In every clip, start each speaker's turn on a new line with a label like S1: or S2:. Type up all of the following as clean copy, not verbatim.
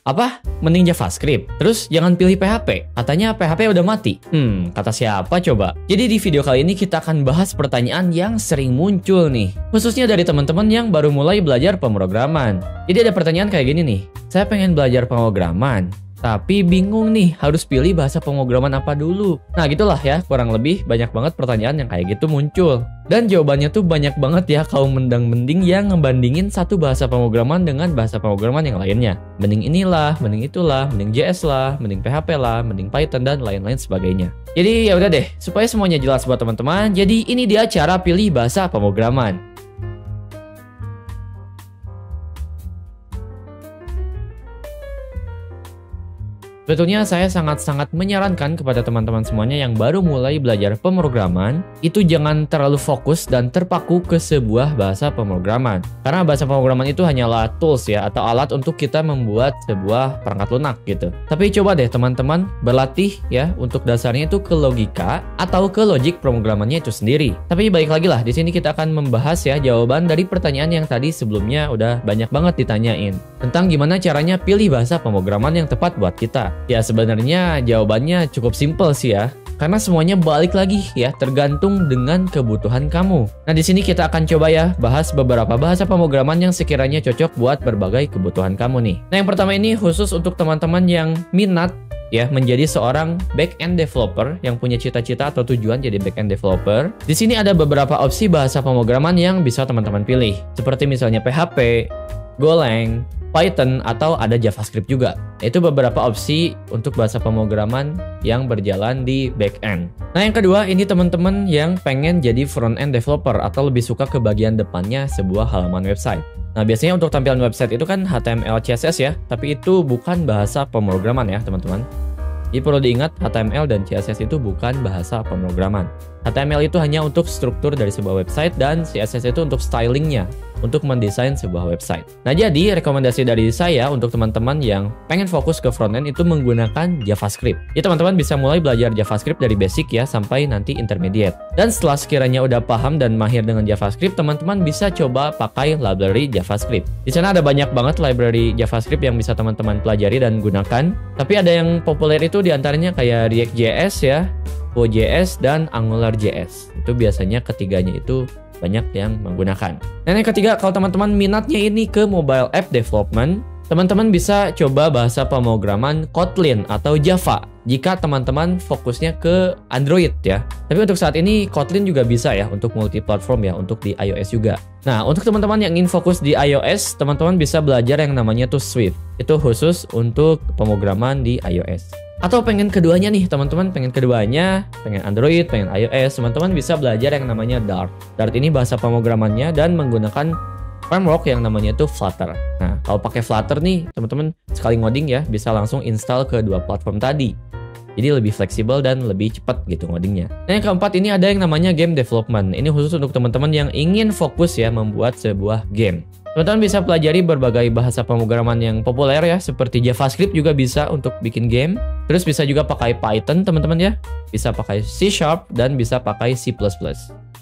S1: Apa? Mending JavaScript? Terus jangan pilih PHP? Katanya PHP udah mati. Kata siapa coba? Jadi di video kali ini kita akan bahas pertanyaan yang sering muncul nih. Khususnya dari teman-teman yang baru mulai belajar pemrograman. Jadi ada pertanyaan kayak gini nih. Saya pengen belajar pemrograman, tapi bingung nih harus pilih bahasa pemrograman apa dulu. Nah gitulah ya, kurang lebih banyak banget pertanyaan yang kayak gitu muncul. Dan jawabannya tuh banyak banget ya kaum mendang-mending yang ngebandingin satu bahasa pemrograman dengan bahasa pemrograman yang lainnya. Mending inilah, mending itulah, mending JS lah, mending PHP lah, mending Python dan lain-lain sebagainya. Jadi ya udah deh, supaya semuanya jelas buat teman-teman, jadi ini dia cara pilih bahasa pemrograman. Sebetulnya saya sangat-sangat menyarankan kepada teman-teman semuanya yang baru mulai belajar pemrograman, itu jangan terlalu fokus dan terpaku ke sebuah bahasa pemrograman. Karena bahasa pemrograman itu hanyalah tools ya, atau alat untuk kita membuat sebuah perangkat lunak gitu. Tapi coba deh teman-teman berlatih ya untuk dasarnya itu ke logika atau ke logik pemrogramannya itu sendiri. Tapi balik lagi lah, di sini kita akan membahas ya jawaban dari pertanyaan yang tadi sebelumnya udah banyak banget ditanyain. Tentang gimana caranya pilih bahasa pemrograman yang tepat buat kita. Ya sebenarnya jawabannya cukup simpel sih ya. Karena semuanya balik lagi ya, tergantung dengan kebutuhan kamu. Nah di sini kita akan coba ya bahas beberapa bahasa pemrograman yang sekiranya cocok buat berbagai kebutuhan kamu nih. Nah yang pertama ini khusus untuk teman-teman yang minat ya menjadi seorang back-end developer yang punya cita-cita atau tujuan jadi back-end developer. Di sini ada beberapa opsi bahasa pemrograman yang bisa teman-teman pilih. Seperti misalnya PHP, Golang, Python, atau ada JavaScript juga. Itu beberapa opsi untuk bahasa pemrograman yang berjalan di back-end. Nah yang kedua ini teman-teman yang pengen jadi front-end developer atau lebih suka ke bagian depannya sebuah halaman website. Nah biasanya untuk tampilan website itu kan HTML, CSS ya, tapi itu bukan bahasa pemrograman ya teman-teman. Jadi perlu diingat HTML dan CSS itu bukan bahasa pemrograman. HTML itu hanya untuk struktur dari sebuah website dan CSS itu untuk stylingnya, untuk mendesain sebuah website. Nah jadi rekomendasi dari saya untuk teman-teman yang pengen fokus ke frontend itu menggunakan JavaScript. Ya teman-teman bisa mulai belajar JavaScript dari basic ya sampai nanti intermediate. Dan setelah sekiranya udah paham dan mahir dengan JavaScript, teman-teman bisa coba pakai library JavaScript. Di sana ada banyak banget library JavaScript yang bisa teman-teman pelajari dan gunakan. Tapi ada yang populer itu diantaranya kayak React.js ya, Vue.js, dan AngularJS. Itu biasanya ketiganya itu banyak yang menggunakan. Dan yang ketiga, kalau teman-teman minatnya ini ke mobile app development, teman-teman bisa coba bahasa pemrograman Kotlin atau Java jika teman-teman fokusnya ke Android ya. Tapi untuk saat ini Kotlin juga bisa ya untuk multi-platform ya, untuk di iOS juga. Nah, untuk teman-teman yang ingin fokus di iOS, teman-teman bisa belajar yang namanya tuh Swift. Itu khusus untuk pemrograman di iOS. Atau pengen keduanya nih teman-teman, pengen keduanya, pengen Android, pengen iOS, teman-teman bisa belajar yang namanya Dart. Dart ini bahasa pemrogramannya dan menggunakan framework yang namanya itu Flutter. Nah, kalau pakai Flutter nih, teman-teman sekali ngoding ya, bisa langsung install ke dua platform tadi. Jadi lebih fleksibel dan lebih cepat gitu ngodingnya. Nah, yang keempat ini ada yang namanya game development. Ini khusus untuk teman-teman yang ingin fokus ya membuat sebuah game. Teman-teman bisa pelajari berbagai bahasa pemrograman yang populer ya, seperti JavaScript juga bisa untuk bikin game. Terus bisa juga pakai Python teman-teman ya, bisa pakai C# dan bisa pakai C++.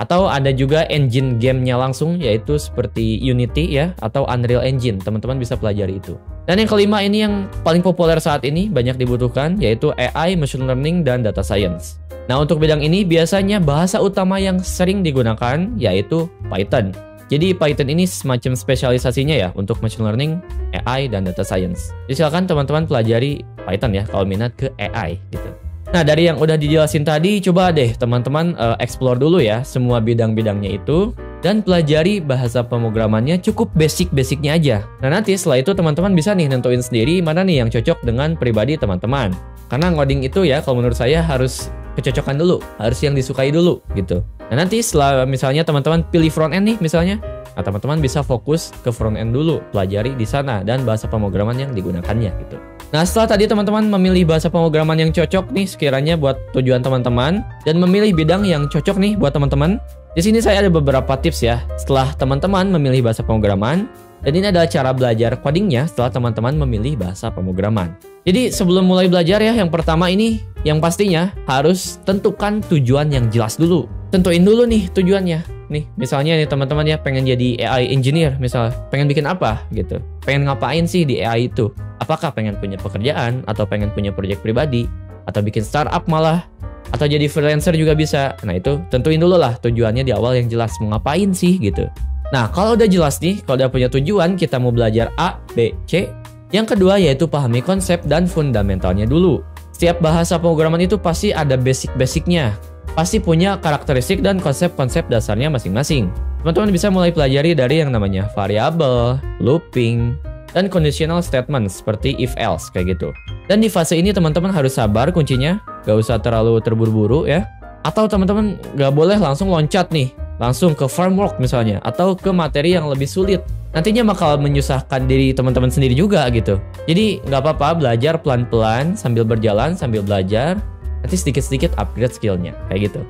S1: Atau ada juga engine gamenya langsung, yaitu seperti Unity ya, atau Unreal Engine. Teman-teman bisa pelajari itu. Dan yang kelima ini yang paling populer saat ini, banyak dibutuhkan, yaitu AI, Machine Learning, dan Data Science. Nah untuk bidang ini biasanya bahasa utama yang sering digunakan yaitu Python. Jadi Python ini semacam spesialisasinya ya untuk Machine Learning, AI, dan Data Science. Jadi silakan teman-teman pelajari Python ya kalau minat ke AI gitu. Nah dari yang udah dijelasin tadi, coba deh teman-teman explore dulu ya semua bidang-bidangnya itu. Dan pelajari bahasa pemrogramannya cukup basic-basicnya aja. Nah nanti setelah itu teman-teman bisa nih nentuin sendiri mana nih yang cocok dengan pribadi teman-teman. Karena ngoding itu ya kalau menurut saya harus kecocokan dulu, harus yang disukai dulu gitu. Nah nanti setelah misalnya teman-teman pilih front end nih misalnya, nah teman-teman bisa fokus ke front end dulu, pelajari di sana dan bahasa pemrograman yang digunakannya gitu. Nah setelah tadi teman-teman memilih bahasa pemrograman yang cocok nih sekiranya buat tujuan teman-teman dan memilih bidang yang cocok nih buat teman-teman, di sini saya ada beberapa tips ya. Setelah teman-teman memilih bahasa pemrograman, dan ini adalah cara belajar codingnya setelah teman-teman memilih bahasa pemrograman. Jadi sebelum mulai belajar ya, yang pertama ini yang pastinya harus tentukan tujuan yang jelas dulu. Tentuin dulu nih tujuannya. Nih, misalnya nih teman-teman ya pengen jadi AI engineer, misal pengen bikin apa gitu. Pengen ngapain sih di AI itu? Apakah pengen punya pekerjaan, atau pengen punya proyek pribadi, atau bikin startup malah, atau jadi freelancer juga bisa. Nah itu tentuin dulu lah tujuannya di awal yang jelas, mau ngapain sih gitu. Nah kalau udah jelas nih, kalau udah punya tujuan, kita mau belajar A, B, C. Yang kedua yaitu pahami konsep dan fundamentalnya dulu. Setiap bahasa pemrograman itu pasti ada basic-basicnya, pasti punya karakteristik dan konsep-konsep dasarnya masing-masing. Teman-teman bisa mulai pelajari dari yang namanya variabel, looping, dan conditional statement seperti if else kayak gitu. Dan di fase ini teman-teman harus sabar kuncinya, gak usah terlalu terburu-buru ya. Atau teman-teman gak boleh langsung loncat nih, langsung ke framework misalnya, atau ke materi yang lebih sulit. Nantinya bakal menyusahkan diri teman-teman sendiri juga gitu. Jadi gak apa-apa belajar pelan-pelan sambil berjalan, sambil belajar. Nanti sedikit-sedikit upgrade skillnya kayak gitu.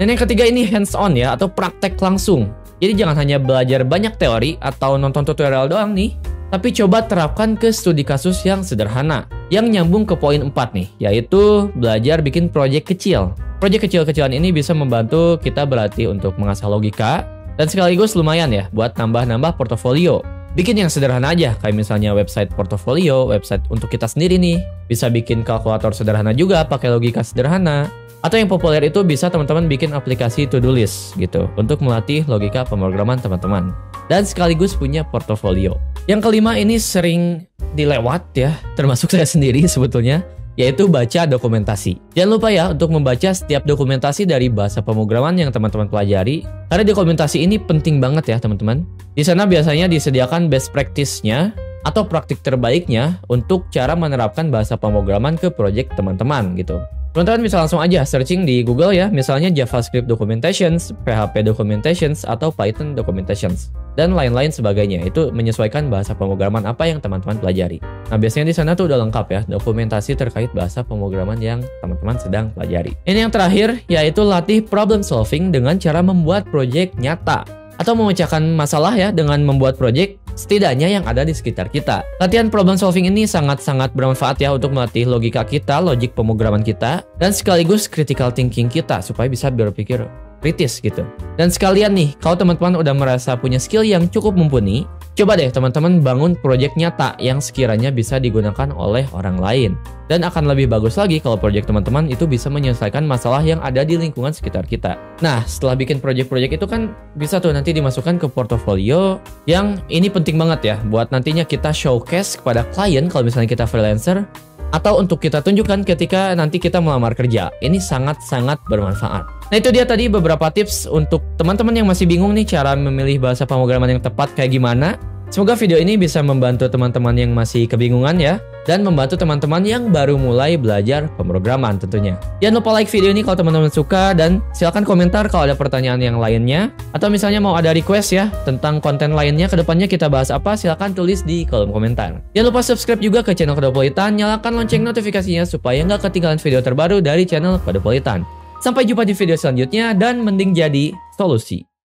S1: Dan yang ketiga ini hands on ya, atau praktek langsung. Jadi jangan hanya belajar banyak teori atau nonton tutorial doang nih, tapi coba terapkan ke studi kasus yang sederhana, yang nyambung ke poin 4 nih, yaitu belajar bikin proyek kecil. Proyek kecil-kecilan ini bisa membantu kita berlatih untuk mengasah logika, dan sekaligus lumayan ya buat nambah-nambah portofolio. Bikin yang sederhana aja, kayak misalnya website portofolio, website untuk kita sendiri nih. Bisa bikin kalkulator sederhana juga pakai logika sederhana. Atau yang populer itu bisa teman-teman bikin aplikasi to-do list gitu, untuk melatih logika pemrograman teman-teman. Dan sekaligus punya portofolio. Yang kelima ini sering dilewat ya, termasuk saya sendiri sebetulnya, yaitu baca dokumentasi. Jangan lupa ya untuk membaca setiap dokumentasi dari bahasa pemrograman yang teman-teman pelajari, karena dokumentasi ini penting banget ya teman-teman. Di sana biasanya disediakan best practice-nya atau praktik terbaiknya untuk cara menerapkan bahasa pemrograman ke project teman-teman gitu. Teman-teman bisa langsung aja searching di Google ya, misalnya JavaScript Documentations, PHP Documentations, atau Python Documentations, dan lain-lain sebagainya. Itu menyesuaikan bahasa pemrograman apa yang teman-teman pelajari. Nah, biasanya di sana tuh udah lengkap ya, dokumentasi terkait bahasa pemrograman yang teman-teman sedang pelajari. Ini yang terakhir, yaitu latih problem solving dengan cara membuat project nyata, atau memecahkan masalah ya dengan membuat project setidaknya yang ada di sekitar kita. Latihan problem solving ini sangat-sangat bermanfaat ya untuk melatih logika kita, logik pemrograman kita, dan sekaligus critical thinking kita supaya bisa berpikir kritis gitu. Dan sekalian nih, kalau teman-teman udah merasa punya skill yang cukup mumpuni, coba deh teman-teman bangun project nyata yang sekiranya bisa digunakan oleh orang lain. Dan akan lebih bagus lagi kalau project teman-teman itu bisa menyelesaikan masalah yang ada di lingkungan sekitar kita. Nah, setelah bikin project-project itu kan bisa tuh nanti dimasukkan ke portofolio, yang ini penting banget ya buat nantinya kita showcase kepada klien kalau misalnya kita freelancer, atau untuk kita tunjukkan ketika nanti kita melamar kerja. Ini sangat-sangat bermanfaat. Nah itu dia tadi beberapa tips untuk teman-teman yang masih bingung nih cara memilih bahasa pemrograman yang tepat kayak gimana. Semoga video ini bisa membantu teman-teman yang masih kebingungan ya, dan membantu teman-teman yang baru mulai belajar pemrograman tentunya. Jangan lupa like video ini kalau teman-teman suka, dan silahkan komentar kalau ada pertanyaan yang lainnya, atau misalnya mau ada request ya tentang konten lainnya kedepannya kita bahas apa, silahkan tulis di kolom komentar. Jangan lupa subscribe juga ke channel Kodepolitan, nyalakan lonceng notifikasinya supaya nggak ketinggalan video terbaru dari channel Kodepolitan. Sampai jumpa di video selanjutnya, dan mending jadi solusi.